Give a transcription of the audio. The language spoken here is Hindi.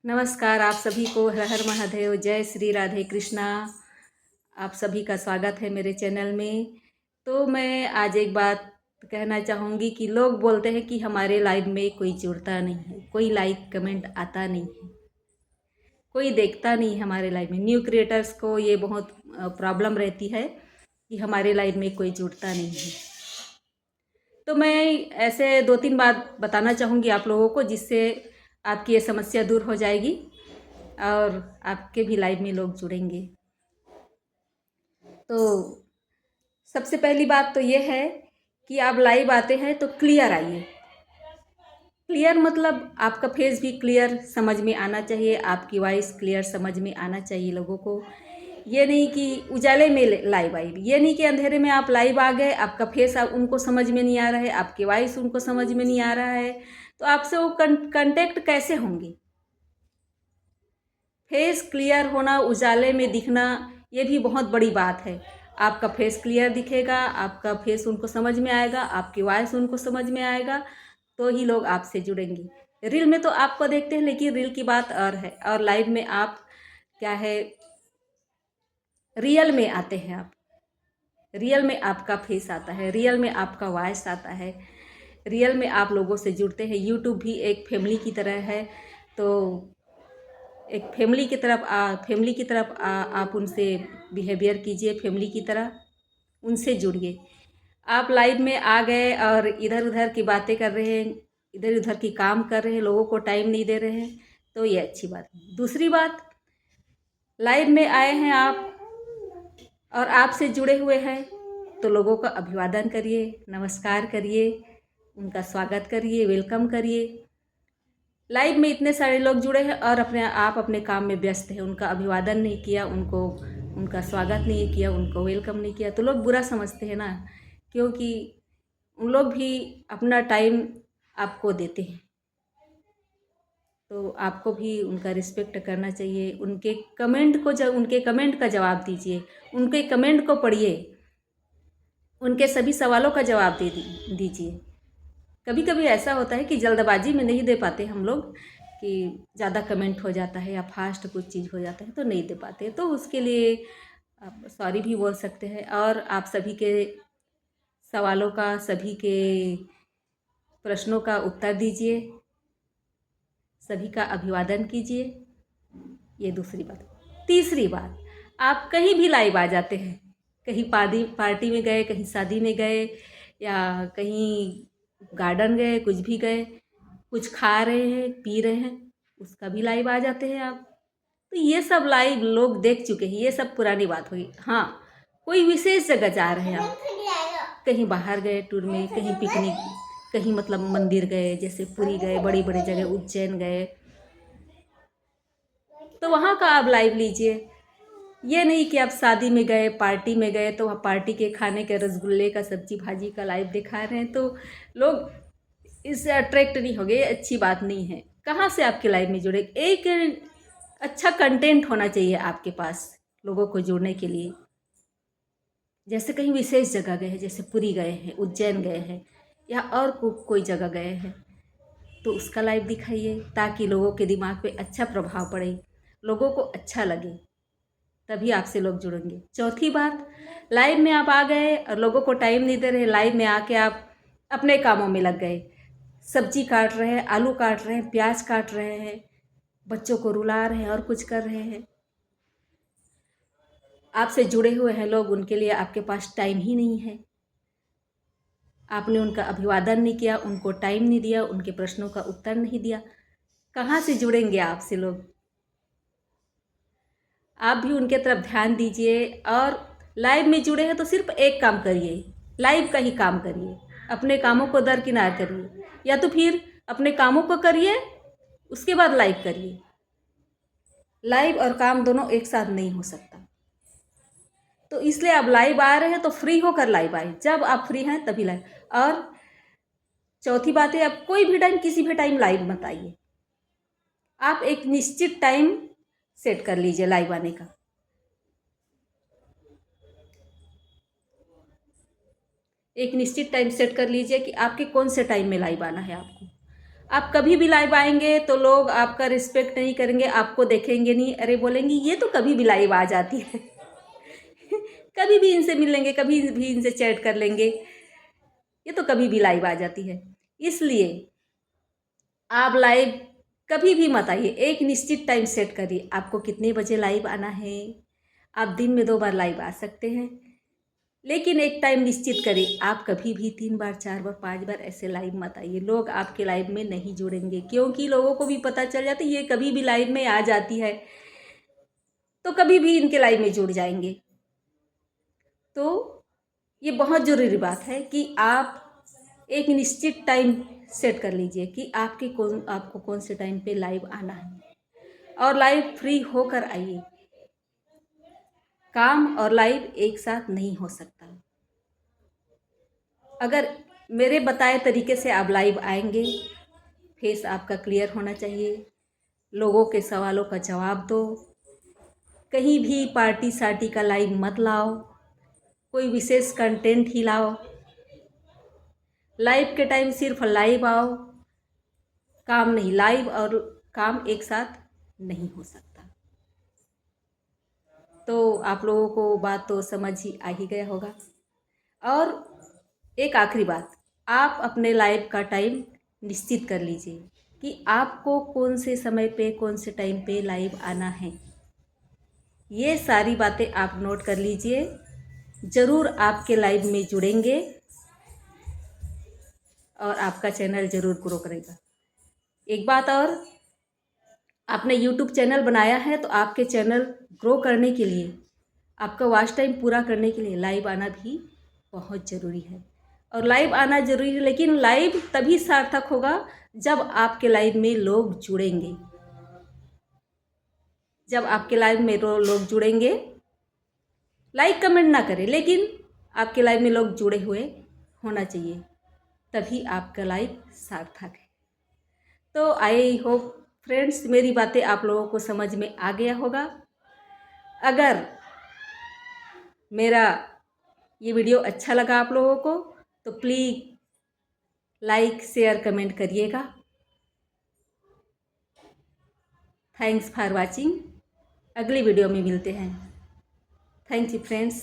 नमस्कार आप सभी को। हर हर महादेव, जय श्री राधे कृष्णा। आप सभी का स्वागत है मेरे चैनल में। तो मैं आज एक बात कहना चाहूँगी कि लोग बोलते हैं कि हमारे लाइव में कोई जुड़ता नहीं है, कोई लाइक कमेंट आता नहीं है, कोई देखता नहीं है हमारे लाइव में। न्यू क्रिएटर्स को ये बहुत प्रॉब्लम रहती है कि हमारे लाइव में कोई जुड़ता नहीं है। तो मैं ऐसे दो तीन बात बताना चाहूँगी आप लोगों को, जिससे आपकी ये समस्या दूर हो जाएगी और आपके भी लाइव में लोग जुड़ेंगे। तो सबसे पहली बात तो ये है कि आप लाइव आते हैं तो क्लियर आइए। क्लियर मतलब आपका फेस भी क्लियर समझ में आना चाहिए, आपकी वॉइस क्लियर समझ में आना चाहिए लोगों को। ये नहीं कि उजाले में लाइव आई, ये नहीं कि अंधेरे में आप लाइव आ गए, आपका फेस उनको समझ में नहीं आ रहा है, आपकी वॉइस उनको समझ में नहीं आ रहा है, तो आपसे वो कांटेक्ट कैसे होंगे। फेस क्लियर होना, उजाले में दिखना, ये भी बहुत बड़ी बात है। आपका फेस क्लियर दिखेगा, आपका फेस उनको समझ में आएगा, आपकी वॉइस उनको समझ में आएगा, तो ही लोग आपसे जुड़ेंगे। रील में तो आपको देखते हैं, लेकिन रील की बात और है, और लाइव में आप क्या है, रियल में आते हैं आप। रियल में आपका फेस आता है, रियल में आपका वॉइस आता है, रियल में आप लोगों से जुड़ते हैं। यूट्यूब भी एक फैमिली की तरह है, तो एक फैमिली की तरफ आप उनसे बिहेवियर कीजिए, फैमिली की तरह उनसे जुड़िए। आप लाइव में आ गए और इधर उधर की बातें कर रहे हैं, इधर उधर की काम कर रहे हैं, लोगों को टाइम नहीं दे रहे हैं, तो ये अच्छी बात है। दूसरी बात, लाइव में आए हैं आप और आपसे जुड़े हुए हैं, तो लोगों का अभिवादन करिए, नमस्कार करिए, उनका स्वागत करिए, वेलकम करिए। लाइव में इतने सारे लोग जुड़े हैं और आप अपने काम में व्यस्त हैं, उनका अभिवादन नहीं किया, उनका स्वागत नहीं किया, उनको वेलकम नहीं किया, तो लोग बुरा समझते हैं ना, क्योंकि उन लोग भी अपना टाइम आपको देते हैं, तो आपको भी उनका रिस्पेक्ट करना चाहिए। उनके कमेंट का जवाब दीजिए, उनके कमेंट को पढ़िए, उनके सभी सवालों का जवाब दीजिए। कभी कभी ऐसा होता है कि जल्दबाजी में नहीं दे पाते हम लोग, कि ज़्यादा कमेंट हो जाता है या फास्ट कुछ चीज़ हो जाता है तो नहीं दे पाते, तो उसके लिए आप सॉरी भी बोल सकते हैं। और आप सभी के सवालों का, सभी के प्रश्नों का उत्तर दीजिए, सभी का अभिवादन कीजिए। ये दूसरी बात। तीसरी बात, आप कहीं भी लाइव आ जाते हैं, कहीं पार्टी में गए, कहीं शादी में गए, या कहीं गार्डन गए, कुछ भी गए, कुछ खा रहे हैं, पी रहे हैं, उसका भी लाइव आ जाते हैं आप। तो ये सब लाइव लोग देख चुके हैं, ये सब पुरानी बात हुई। हाँ, कोई विशेष जगह जा रहे हैं आप, कहीं बाहर गए टूर में, कहीं पिकनिक, कहीं मतलब मंदिर गए, जैसे पुरी गए, बड़ी बड़ी जगह उज्जैन गए, तो वहाँ का आप लाइव लीजिए। ये नहीं कि आप शादी में गए, पार्टी में गए, तो वहाँ पार्टी के खाने के रसगुल्ले का, सब्जी भाजी का लाइव दिखा रहे हैं, तो लोग इससे अट्रैक्ट नहीं हो गए, अच्छी बात नहीं है। कहाँ से आपके लाइव में जुड़े, एक अच्छा कंटेंट होना चाहिए आपके पास लोगों को जुड़ने के लिए। जैसे कहीं विशेष जगह गए हैं, जैसे पुरी गए हैं, उज्जैन गए हैं, या और कोई जगह गए हैं, तो उसका लाइव दिखाइए, ताकि लोगों के दिमाग पे अच्छा प्रभाव पड़े, लोगों को अच्छा लगे, तभी आपसे लोग जुड़ेंगे। चौथी बात, लाइव में आप आ गए और लोगों को टाइम नहीं दे रहे, लाइव में आके आप अपने कामों में लग गए, सब्जी काट रहे हैं, आलू काट रहे हैं, प्याज काट रहे हैं, बच्चों को रुला रहे हैं और कुछ कर रहे हैं। आपसे जुड़े हुए हैं लोग, उनके लिए आपके पास टाइम ही नहीं है। आपने उनका अभिवादन नहीं किया, उनको टाइम नहीं दिया, उनके प्रश्नों का उत्तर नहीं दिया, कहाँ से जुड़ेंगे आपसे लोग। आप भी उनके तरफ ध्यान दीजिए, और लाइव में जुड़े हैं तो सिर्फ एक काम करिए, लाइव का ही काम करिए, अपने कामों को दरकिनार करिए, या तो फिर अपने कामों को करिए उसके बाद लाइव करिए। लाइव और काम दोनों एक साथ नहीं हो सकता, तो इसलिए आप लाइव आ रहे हैं तो फ्री होकर लाइव आए, जब आप फ्री हैं तभी लाइव। और चौथी बात है, आप कोई भी टाइम, किसी भी टाइम लाइव मत आइए। आप एक निश्चित टाइम सेट कर लीजिए लाइव आने का। एक निश्चित टाइम सेट कर लीजिए कि आपके कौन से टाइम में लाइव आना है आपको। आप कभी भी लाइव आएंगे तो लोग आपका रिस्पेक्ट नहीं करेंगे, आपको देखेंगे नहीं, अरे बोलेंगे ये तो कभी भी लाइव आ जाती है कभी भी इनसे मिल लेंगे, कभी भी इनसे चैट कर लेंगे, ये तो कभी भी लाइव आ जाती है। इसलिए आप लाइव कभी भी मत आइए, एक निश्चित टाइम सेट करिए, आपको कितने बजे लाइव आना है। आप दिन में 2 बार लाइव आ सकते हैं, लेकिन एक टाइम निश्चित करिए। आप कभी भी 3 बार 4 बार 5 बार ऐसे लाइव मत आइए, लोग आपके लाइव में नहीं जुड़ेंगे, क्योंकि लोगों को भी पता चल जाता है ये कभी भी लाइव में आ जाती है, तो कभी भी इनके लाइव में जुड़ जाएंगे। तो ये बहुत ज़रूरी बात है कि आप एक निश्चित टाइम सेट कर लीजिए कि आपको कौन से टाइम पे लाइव आना है, और लाइव फ्री होकर आइए। काम और लाइव एक साथ नहीं हो सकता। अगर मेरे बताए तरीके से आप लाइव आएंगे, फेस आपका क्लियर होना चाहिए, लोगों के सवालों का जवाब दो, कहीं भी पार्टी सार्टी का लाइव मत लाओ, कोई विशेष कंटेंट ही लाओ। लाइव के टाइम सिर्फ लाइव आओ, काम नहीं। लाइव और काम एक साथ नहीं हो सकता। तो आप लोगों को बात तो समझ ही आ ही गया होगा। और एक आखिरी बात, आप अपने लाइव का टाइम निश्चित कर लीजिए कि आपको कौन से समय पे कौन से टाइम पे लाइव आना है। ये सारी बातें आप नोट कर लीजिए, ज़रूर आपके लाइव में जुड़ेंगे और आपका चैनल ज़रूर ग्रो करेगा। एक बात और, आपने यूट्यूब चैनल बनाया है तो आपके चैनल ग्रो करने के लिए, आपका वॉच टाइम पूरा करने के लिए लाइव आना भी बहुत ज़रूरी है। और लाइव आना ज़रूरी है, लेकिन लाइव तभी सार्थक होगा जब आपके लाइव में लोग जुड़ेंगे। जब आपके लाइव में लोग जुड़ेंगे, लाइक कमेंट ना करें, लेकिन आपके लाइव में लोग जुड़े हुए होना चाहिए, तभी आपका लाइव सार्थक है। तो आई होप फ्रेंड्स मेरी बातें आप लोगों को समझ में आ गया होगा। अगर मेरा ये वीडियो अच्छा लगा आप लोगों को तो प्लीज़ लाइक शेयर कमेंट करिएगा। Thanks for watching. अगली वीडियो में मिलते हैं। Thank you friends.